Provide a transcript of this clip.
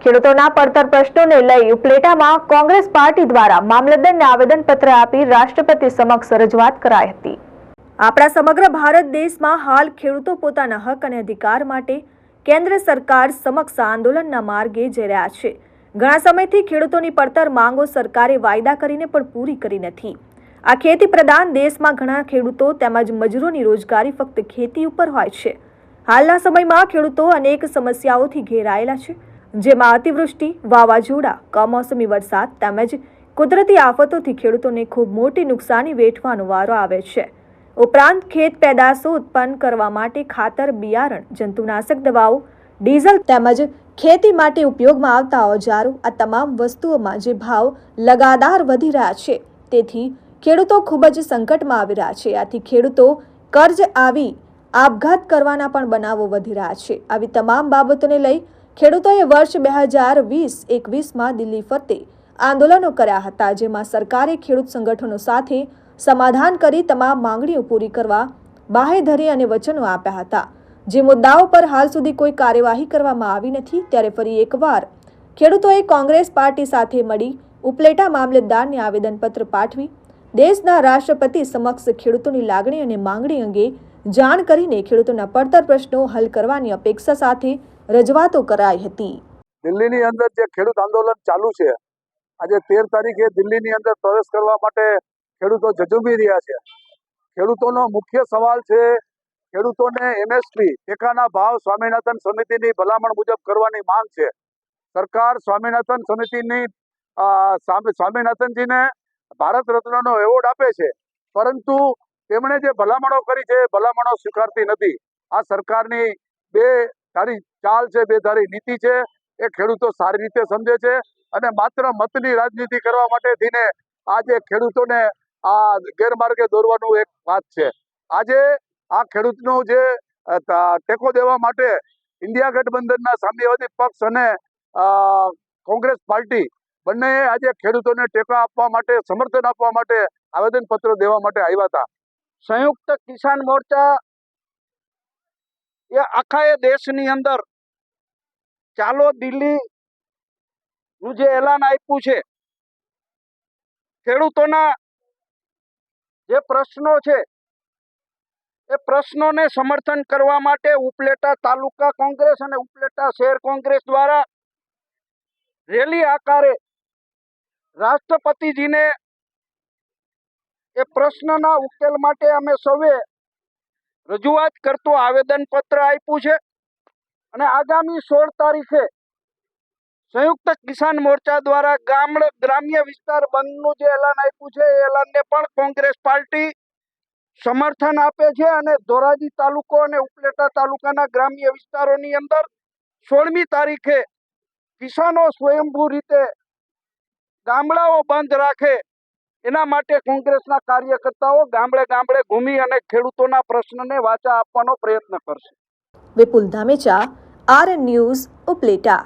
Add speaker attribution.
Speaker 1: ખેડૂતોના પડતર પ્રશ્નોને લઈ ઉપલેટામાં કોંગ્રેસ પાર્ટી દ્વારા મામલતદારને આવેદનપત્ર આપી રાષ્ટ્રપતિ સમક્ષ રજૂઆત કરાઈ હતી। આપણા સમગ્ર ભારત દેશમાં હાલ ખેડૂતો પોતાના હક અને અધિકાર માટે કેન્દ્ર સરકાર સમક્ષ આંદોલનના માર્ગે જઈ રહ્યા છે। ઘણા સમયથી ખેડૂતોની પડતર માંગો સરકારે વાયદા કરીને પણ પૂરી કરી નથી। આ ખેતી પ્રધાન દેશમાં ઘણા ખેડૂતો તેમજ મજૂરોની રોજગારી ફક્ત ખેતી ઉપર હોય છે। હાલના સમયમાં ખેડૂતો અનેક સમસ્યાઓથી ઘેરાયેલા છે, જેમાં અતિવૃષ્ટિ, વાવાઝોડા, કમોસમી વરસાદ તેમજ કુદરતી આફતોથી ખેડૂતોને ખૂબ મોટી નુકસાની વેઠવાનો વારો આવે છે। ઉપરાંત ખેત પેદાશો ઉત્પન્ન કરવા માટે ખાતર, બિયારણ, જંતુનાશક દવાઓ, ડીઝલ તેમજ ખેતી માટે ઉપયોગમાં આવતા ઓજારો આ તમામ વસ્તુઓમાં જે ભાવ લગાતાર વધી રહ્યા છે, તેથી ખેડૂતો ખૂબ જ સંકટમાં આવી રહ્યા છે। આથી ખેડૂતો કર્જ આવી આપઘાત કરવાના પણ બનાવો વધી રહ્યા છે। આવી તમામ બાબતોને લઈ ખેડૂતોએ વર્ષ 2020-21માં દિલ્હી ફરતે આંદોલનો કર્યા હતા, જેમાં સરકારે ખેડૂત સંગઠનો સાથે સમાધાન કરી તમામ માંગણીઓ પૂરી કરવા બાહેધરી અને વચનો આપ્યા હતા। જે મુદ્દાઓ પર હાલ સુધી કોઈ કાર્યવાહી કરવામાં આવી નથી, ત્યારે ફરી એકવાર ખેડૂતોએ કોંગ્રેસ પાર્ટી સાથે મળી ઉપલેટા મામલતદારને આવેદનપત્ર પાઠવી દેશના રાષ્ટ્રપતિ સમક્ષ ખેડૂતોની લાગણી અને માંગણી અંગે જાણ કરીને ખેડૂતોના પડતર પ્રશ્નો હલ કરવાની અપેક્ષા સાથે રજૂઆતો કરાઈ હતી।
Speaker 2: દિલ્હીની અંદર જે ખેડૂત આંદોલન ચાલુ છે, આજે 13 તારીખે દિલ્હીની અંદર પ્રવેશ કરવા માટે ખેડૂતો ઝઝૂમી રહ્યા છે। ખેડૂતોનો મુખ્ય સવાલ છે, ખેડૂતોને એમએસપી ટેકાના ભાવ સ્વામિનાથન સમિતિની ભલામણ મુજબ કરવાની માંગ છે। સરકાર સ્વામિનાથન સમિતિની સ્વામિનાથનજીને ભારત રત્નનો એવોર્ડ આપે છે, પરંતુ તેમણે જે ભલામણો કરી છે એ ભલામણો સ્વીકારતી નથી। આ સરકારની બે ધારી ચાલ છે, બે ધારી નીતિ છે, એ ખેડૂતો સારી રીતે સમજે છે અને માત્ર મતની રાજનીતિ કરવા માટે થઈને આજે ખેડૂતોને આ ગેરમાર્ગે દોરવાનું એક વાત છે। આજે આ ખેડૂતનો જે ટેકો દેવા માટે ઇન્ડિયા ગઠબંધનના સામ્યવાદી પક્ષ અને કોંગ્રેસ પાર્ટી બંનેએ આજે ખેડૂતોને ટેકા આપવા માટે, સમર્થન આપવા માટે આવેદનપત્ર દેવા માટે આવ્યા હતા।
Speaker 3: સંયુક્ત કિસાન મોરચા એ આખા દેશની અંદર ચાલો દિલ્હી નું જે એલાન આપ્યું છે, ખેડૂતોના જે પ્રશ્નો છે એ પ્રશ્નોને સમર્થન કરવા માટે ઉપલેટા તાલુકા કોંગ્રેસ અને ઉપલેટા શહેર કોંગ્રેસ દ્વારા રેલી આકારે રાષ્ટ્રપતિજીને એ પ્રશ્નના ઉકેલ માટે અમે સૌએ રજૂઆત કરતું આવેદનપત્ર આપ્યું છે અને આગામી 16 તારીખે સંયુક્ત કિસાન મોરચા દ્વારા ગ્રામ્ય વિસ્તાર બંધનું જે એલાન આપ્યું છે એ એલાનને પણ કોંગ્રેસ પાર્ટી સમર્થન આપે છે અને ધોરાજી તાલુકો અને ઉપલેટા તાલુકાના ગ્રામ્ય વિસ્તારોની અંદર 16મી તારીખે કિસાનો સ્વયંભૂ રીતે ગામડાઓ બંધ રાખે એના માટે કોંગ્રેસના કાર્યકર્તાઓ ગામડે ગામડે ઘૂમી અને ખેડૂતોના પ્રશ્નને વાચા આપવાનો પ્રયત્ન કરશે।
Speaker 1: વિપુલ ધામેચા, RN ન્યૂઝ, ઉપલેટા।